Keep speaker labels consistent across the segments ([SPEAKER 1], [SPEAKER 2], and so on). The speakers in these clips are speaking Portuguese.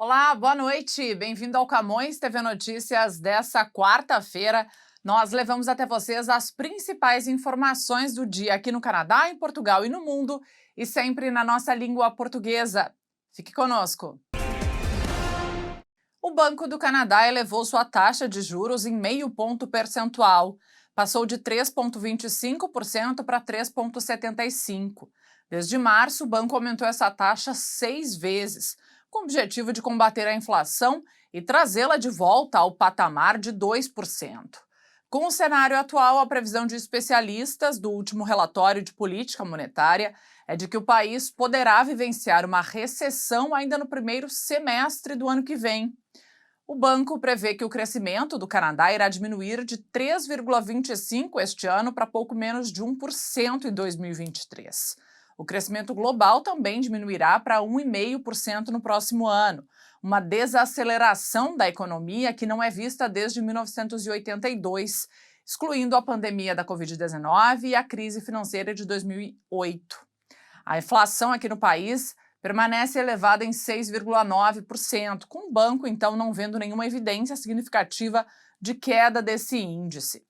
[SPEAKER 1] Olá, boa noite. Bem-vindo ao Camões TV Notícias dessa quarta-feira. Nós levamos até vocês as principais informações do dia aqui no Canadá, em Portugal e no mundo, e sempre na nossa língua portuguesa. Fique conosco. O Banco do Canadá elevou sua taxa de juros em 0,5 ponto percentual. Passou de 3,25% para 3,75%. Desde março, o banco aumentou essa taxa 6 vezes, com o objetivo de combater a inflação e trazê-la de volta ao patamar de 2%. Com o cenário atual, a previsão de especialistas do último relatório de política monetária é de que o país poderá vivenciar uma recessão ainda no primeiro semestre do ano que vem. O banco prevê que o crescimento do Canadá irá diminuir de 3,25% este ano para pouco menos de 1% em 2023. O crescimento global também diminuirá para 1,5% no próximo ano, uma desaceleração da economia que não é vista desde 1982, excluindo a pandemia da Covid-19 e a crise financeira de 2008. A inflação aqui no país permanece elevada em 6,9%, com o banco, então, não vendo nenhuma evidência significativa de queda desse índice.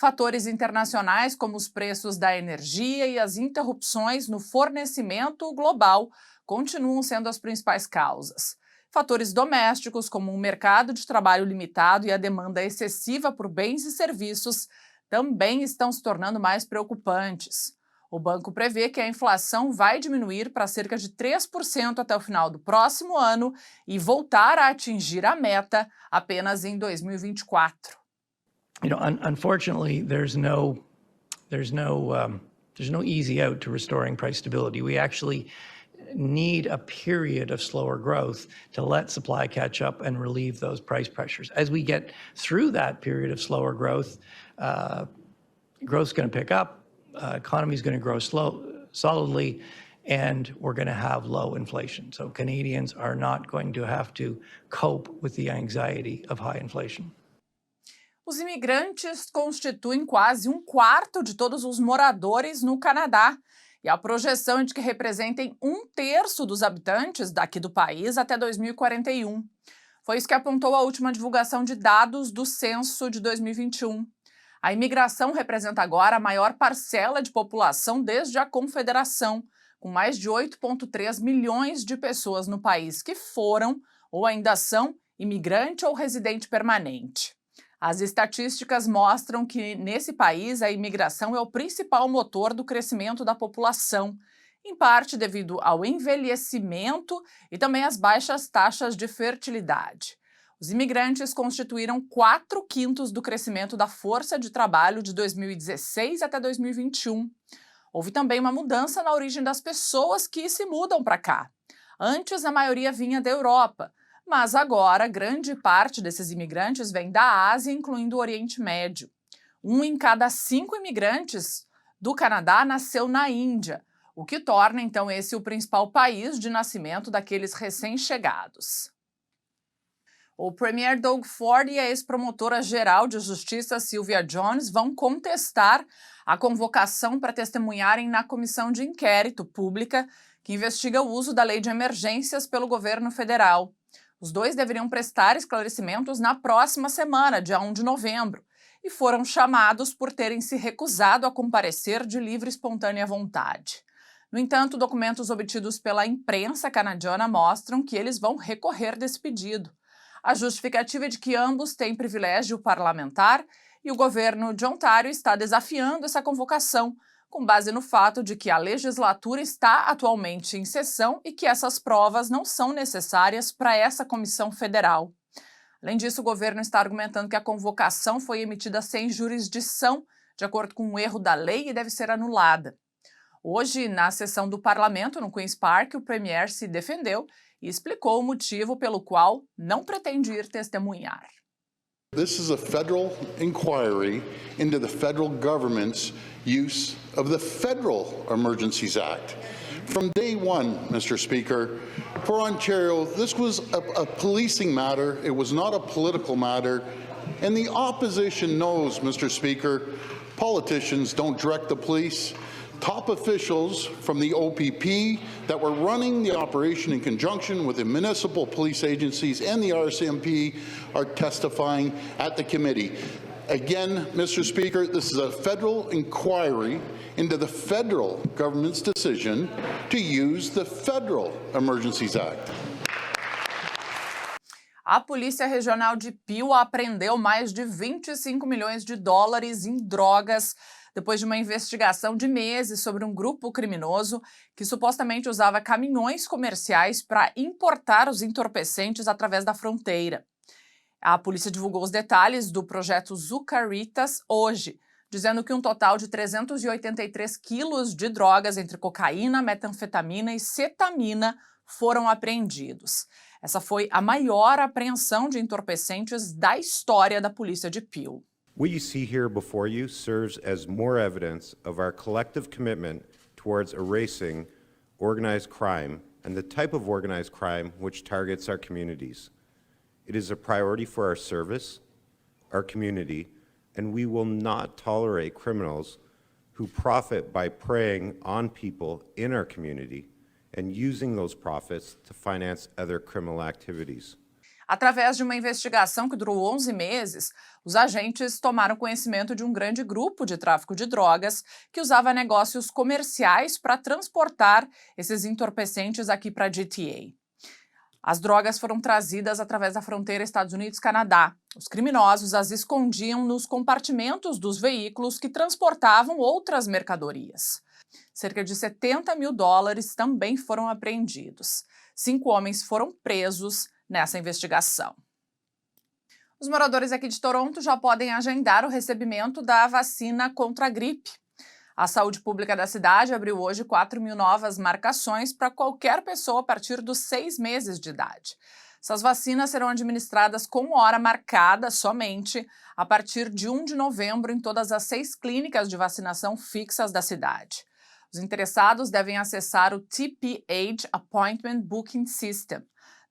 [SPEAKER 1] Fatores internacionais, como os preços da energia e as interrupções no fornecimento global, continuam sendo as principais causas. Fatores domésticos, como um mercado de trabalho limitado e a demanda excessiva por bens e serviços, também estão se tornando mais preocupantes. O banco prevê que a inflação vai diminuir para cerca de 3% até o final do próximo ano e voltar a atingir a meta apenas em 2024.
[SPEAKER 2] Unfortunately, there's no easy out to restoring price stability. We actually need a period of slower growth to let supply catch up and relieve those price pressures. As we get through that period of slower growth, growth's going to pick up, economy is going to grow solidly, and we're going to have low inflation. So Canadians are not going to have to cope with the anxiety of high inflation.
[SPEAKER 1] Os imigrantes constituem quase um quarto de todos os moradores no Canadá, e a projeção é de que representem 1/3 dos habitantes daqui do país até 2041. Foi isso que apontou a última divulgação de dados do censo de 2021. A imigração representa agora a maior parcela de população desde a Confederação, com mais de 8,3 milhões de pessoas no país que foram ou ainda são imigrante ou residente permanente. As estatísticas mostram que, nesse país, a imigração é o principal motor do crescimento da população, em parte devido ao envelhecimento e também às baixas taxas de fertilidade. Os imigrantes constituíram 4/5 do crescimento da força de trabalho de 2016 até 2021. Houve também uma mudança na origem das pessoas que se mudam para cá. Antes, a maioria vinha da Europa, mas agora grande parte desses imigrantes vem da Ásia, incluindo o Oriente Médio. 1 em cada 5 imigrantes do Canadá nasceu na Índia, o que torna, então, esse o principal país de nascimento daqueles recém-chegados. O Premier Doug Ford e a ex-promotora-geral de Justiça Sylvia Jones vão contestar a convocação para testemunharem na comissão de inquérito pública que investiga o uso da lei de emergências pelo governo federal. Os dois deveriam prestar esclarecimentos na próxima semana, dia 1 de novembro, e foram chamados por terem se recusado a comparecer de livre e espontânea vontade. No entanto, documentos obtidos pela imprensa canadiana mostram que eles vão recorrer desse pedido. A justificativa é de que ambos têm privilégio parlamentar e o governo de Ontário está desafiando essa convocação, com base no fato de que a legislatura está atualmente em sessão e que essas provas não são necessárias para essa comissão federal. Além disso, o governo está argumentando que a convocação foi emitida sem jurisdição, de acordo com um erro da lei, e deve ser anulada. Hoje, na sessão do parlamento, no Queen's Park, o premier se defendeu e explicou o motivo pelo qual não pretende ir testemunhar.
[SPEAKER 3] This is a federal inquiry into the federal government's use of the Federal Emergencies Act. From day one, Mr. Speaker, for Ontario, this was a policing matter. It was not a political matter. And the opposition knows, Mr. Speaker, politicians don't direct the police. Top officials from the OPP that were running the operation in conjunction with the municipal police agencies and the RCMP are testifying at the committee. Again, Mr. Speaker, this is a federal inquiry into the federal government's decision to use the Federal Emergencies Act.
[SPEAKER 1] A Polícia Regional de Peel apreendeu mais de 25 milhões de dólares em drogas depois de uma investigação de meses sobre um grupo criminoso que supostamente usava caminhões comerciais para importar os entorpecentes através da fronteira. A polícia divulgou os detalhes do projeto Zucaritas hoje, dizendo que um total de 383 quilos de drogas entre cocaína, metanfetamina e cetamina foram apreendidos. Essa foi a maior apreensão de entorpecentes da história da polícia de Peel.
[SPEAKER 4] What you see here before you serves as more evidence of our collective commitment towards erasing organized crime and the type of organized crime which targets our communities. It is a priority for our service, our community, and we will not tolerate criminals who profit by preying on people in our community and using those profits to finance other criminal activities.
[SPEAKER 1] Através de uma investigação que durou 11 meses, os agentes tomaram conhecimento de um grande grupo de tráfico de drogas que usava negócios comerciais para transportar esses entorpecentes aqui para a GTA. As drogas foram trazidas através da fronteira Estados Unidos-Canadá. Os criminosos as escondiam nos compartimentos dos veículos que transportavam outras mercadorias. Cerca de 70 mil dólares também foram apreendidos. 5 homens foram presos nessa investigação. Os moradores aqui de Toronto já podem agendar o recebimento da vacina contra a gripe. A saúde pública da cidade abriu hoje 4 mil novas marcações para qualquer pessoa a partir dos 6 meses de idade. Essas vacinas serão administradas com hora marcada somente a partir de 1 de novembro em todas as 6 clínicas de vacinação fixas da cidade. Os interessados devem acessar o TPH Appointment Booking System.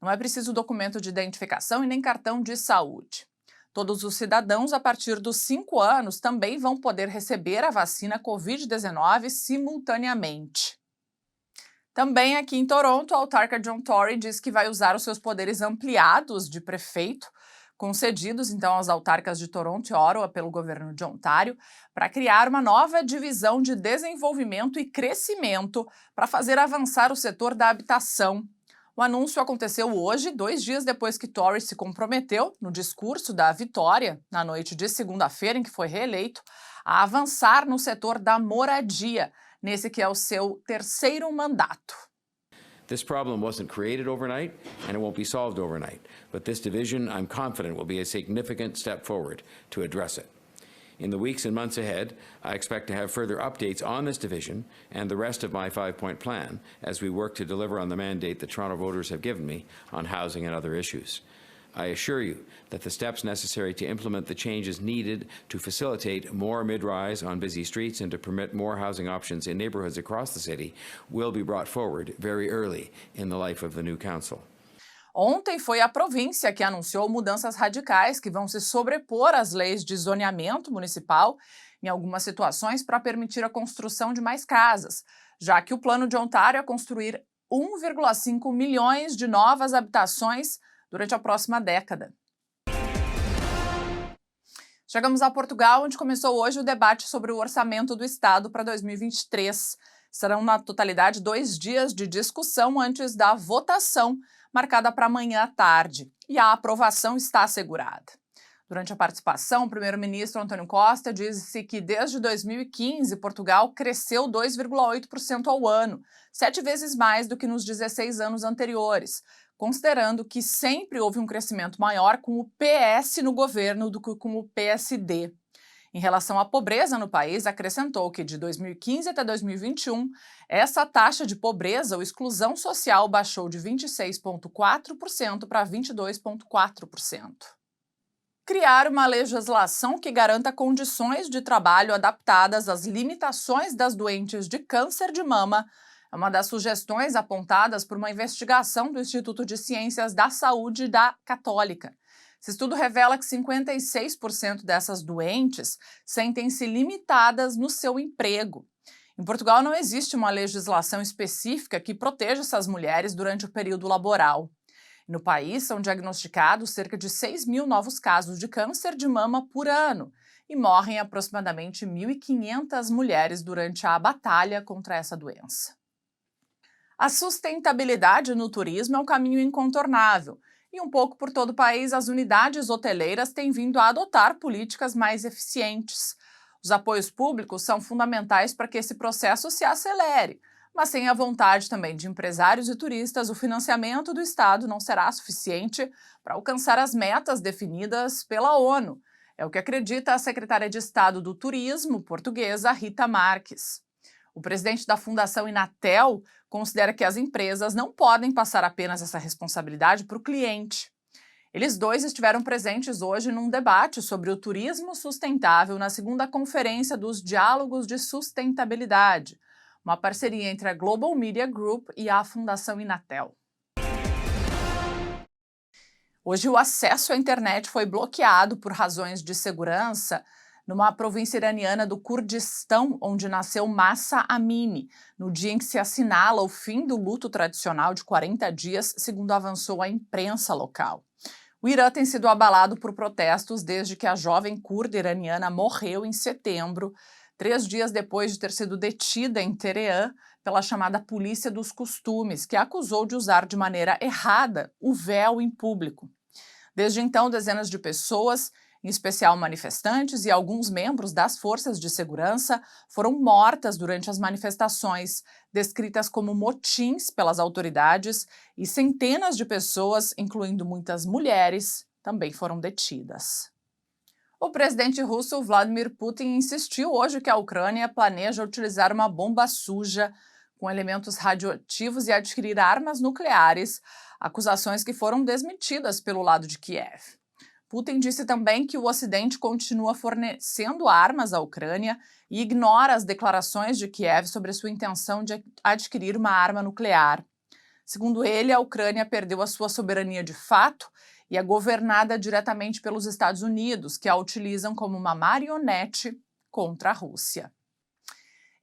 [SPEAKER 1] Não é preciso documento de identificação e nem cartão de saúde. Todos os cidadãos a partir dos 5 anos também vão poder receber a vacina Covid-19 simultaneamente. Também aqui em Toronto, a autarca John Tory diz que vai usar os seus poderes ampliados de prefeito, concedidos então às autarcas de Toronto e Ottawa pelo governo de Ontário, para criar uma nova divisão de desenvolvimento e crescimento para fazer avançar o setor da habitação. O anúncio aconteceu hoje, 2 dias depois que Tory se comprometeu, no discurso da vitória, na noite de segunda-feira, em que foi reeleito, a avançar no setor da moradia, nesse que é o seu 3º mandato.
[SPEAKER 5] This problem wasn't created overnight, and it won't be solved overnight. But this division, I'm confident, will be a significant step forward to address it. In the weeks and months ahead, I expect to have further updates on this division and the rest of my 5-point plan as we work to deliver on the mandate that Toronto voters have given me on housing and other issues. I assure you that the steps necessary to implement the changes needed to facilitate more mid-rise on busy streets and to permit more housing options in neighbourhoods across the city will be brought forward very early in the life of the new council.
[SPEAKER 1] Ontem foi a província que anunciou mudanças radicais que vão se sobrepor às leis de zoneamento municipal em algumas situações para permitir a construção de mais casas, já que o plano de Ontário é construir 1,5 milhões de novas habitações durante a próxima década. Chegamos a Portugal, onde começou hoje o debate sobre o orçamento do Estado para 2023. Serão, na totalidade, 2 dias de discussão antes da votação, marcada para amanhã à tarde, e a aprovação está assegurada. Durante a participação, o primeiro-ministro António Costa disse que desde 2015 Portugal cresceu 2,8% ao ano, 7 vezes mais do que nos 16 anos anteriores, considerando que sempre houve um crescimento maior com o PS no governo do que com o PSD. Em relação à pobreza no país, acrescentou que de 2015 até 2021, essa taxa de pobreza ou exclusão social baixou de 26,4% para 22,4%. Criar uma legislação que garanta condições de trabalho adaptadas às limitações das doentes de câncer de mama é uma das sugestões apontadas por uma investigação do Instituto de Ciências da Saúde da Católica. Esse estudo revela que 56% dessas doentes sentem-se limitadas no seu emprego. Em Portugal não existe uma legislação específica que proteja essas mulheres durante o período laboral. No país são diagnosticados cerca de 6.000 novos casos de câncer de mama por ano e morrem aproximadamente 1.500 mulheres durante a batalha contra essa doença. A sustentabilidade no turismo é um caminho incontornável e um pouco por todo o país as unidades hoteleiras têm vindo a adotar políticas mais eficientes. Os apoios públicos são fundamentais para que esse processo se acelere, mas sem a vontade também de empresários e turistas, o financiamento do Estado não será suficiente para alcançar as metas definidas pela ONU. É o que acredita a secretária de Estado do Turismo portuguesa, Rita Marques. O presidente da Fundação Inatel considera que as empresas não podem passar apenas essa responsabilidade para o cliente. Eles dois estiveram presentes hoje num debate sobre o turismo sustentável na segunda conferência dos Diálogos de Sustentabilidade, uma parceria entre a Global Media Group e a Fundação Inatel. Hoje o acesso à internet foi bloqueado por razões de segurança numa província iraniana do Kurdistão, onde nasceu Mahsa Amini, no dia em que se assinala o fim do luto tradicional de 40 dias, segundo avançou a imprensa local. O Irã tem sido abalado por protestos desde que a jovem curda iraniana morreu em setembro, 3 dias depois de ter sido detida em Teherã pela chamada Polícia dos Costumes, que a acusou de usar de maneira errada o véu em público. Desde então, dezenas de pessoas, em especial manifestantes e alguns membros das forças de segurança, foram mortas durante as manifestações, descritas como motins pelas autoridades, e centenas de pessoas, incluindo muitas mulheres, também foram detidas. O presidente russo Vladimir Putin insistiu hoje que a Ucrânia planeja utilizar uma bomba suja com elementos radioativos e adquirir armas nucleares, acusações que foram desmentidas pelo lado de Kiev. Putin disse também que o Ocidente continua fornecendo armas à Ucrânia e ignora as declarações de Kiev sobre sua intenção de adquirir uma arma nuclear. Segundo ele, a Ucrânia perdeu a sua soberania de fato e é governada diretamente pelos Estados Unidos, que a utilizam como uma marionete contra a Rússia.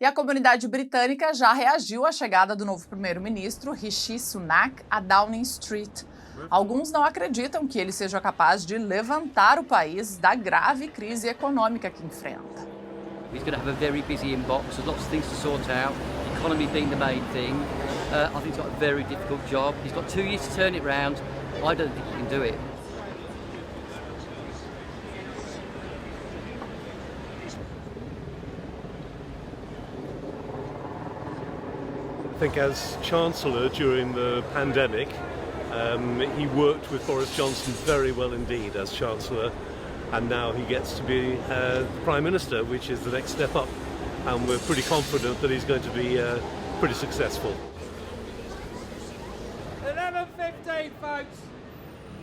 [SPEAKER 1] E a comunidade britânica já reagiu à chegada do novo primeiro-ministro, Rishi Sunak, a Downing Street. Alguns não acreditam que ele seja capaz de levantar o país da grave crise econômica que enfrenta.
[SPEAKER 6] He's going to have a very busy inbox. There's lots of things to sort out. The economy being the main thing. I think he's got a very difficult job. He's got 2 years to turn it round. I don't think he can do it.
[SPEAKER 7] I think as Chancellor during the pandemic, he worked with Boris Johnson very well indeed as Chancellor, and now he gets to be the Prime Minister, which is the next step up, and we're pretty confident that he's going to be pretty successful.
[SPEAKER 8] 11:15, folks.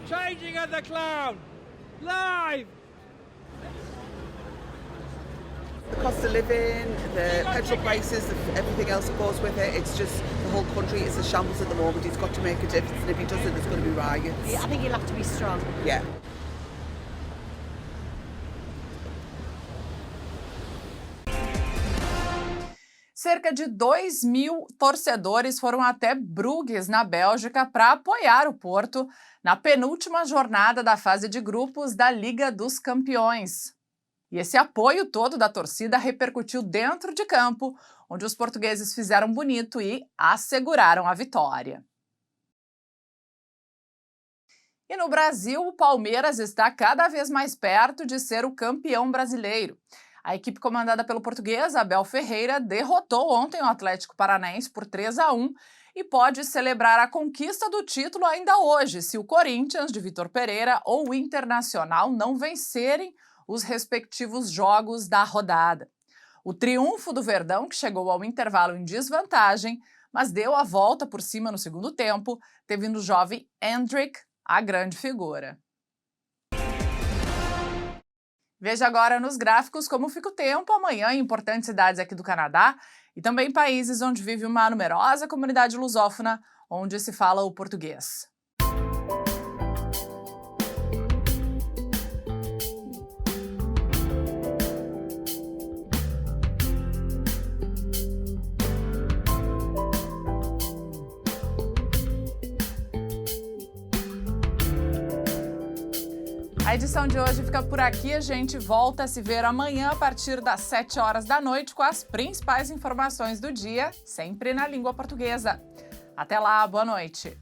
[SPEAKER 8] Changing of the Clown. Live.
[SPEAKER 9] The cost of living, the petrol prices, everything else that goes with it. It's just the whole country is a shambles at the moment. He's got to make a difference, and if he doesn't, there's going to be riots.
[SPEAKER 10] Yeah, I think he'll have to be strong.
[SPEAKER 9] Yeah.
[SPEAKER 1] Cerca de 2.000 torcedores foram até Bruges, na Bélgica, para apoiar o Porto na penúltima jornada da fase de grupos da Liga dos Campeões. E esse apoio todo da torcida repercutiu dentro de campo, onde os portugueses fizeram bonito e asseguraram a vitória. E no Brasil, o Palmeiras está cada vez mais perto de ser o campeão brasileiro. A equipe comandada pelo português Abel Ferreira derrotou ontem o Atlético Paranaense por 3-1 e pode celebrar a conquista do título ainda hoje, se o Corinthians de Vitor Pereira ou o Internacional não vencerem os respectivos jogos da rodada. O triunfo do Verdão, que chegou ao intervalo em desvantagem, mas deu a volta por cima no segundo tempo, teve no jovem Endrick a grande figura. Veja agora nos gráficos como fica o tempo amanhã em importantes cidades aqui do Canadá e também países onde vive uma numerosa comunidade lusófona, onde se fala o português. A edição de hoje fica por aqui. A gente volta a se ver amanhã a partir das 7 horas da noite com as principais informações do dia, sempre na língua portuguesa. Até lá, boa noite!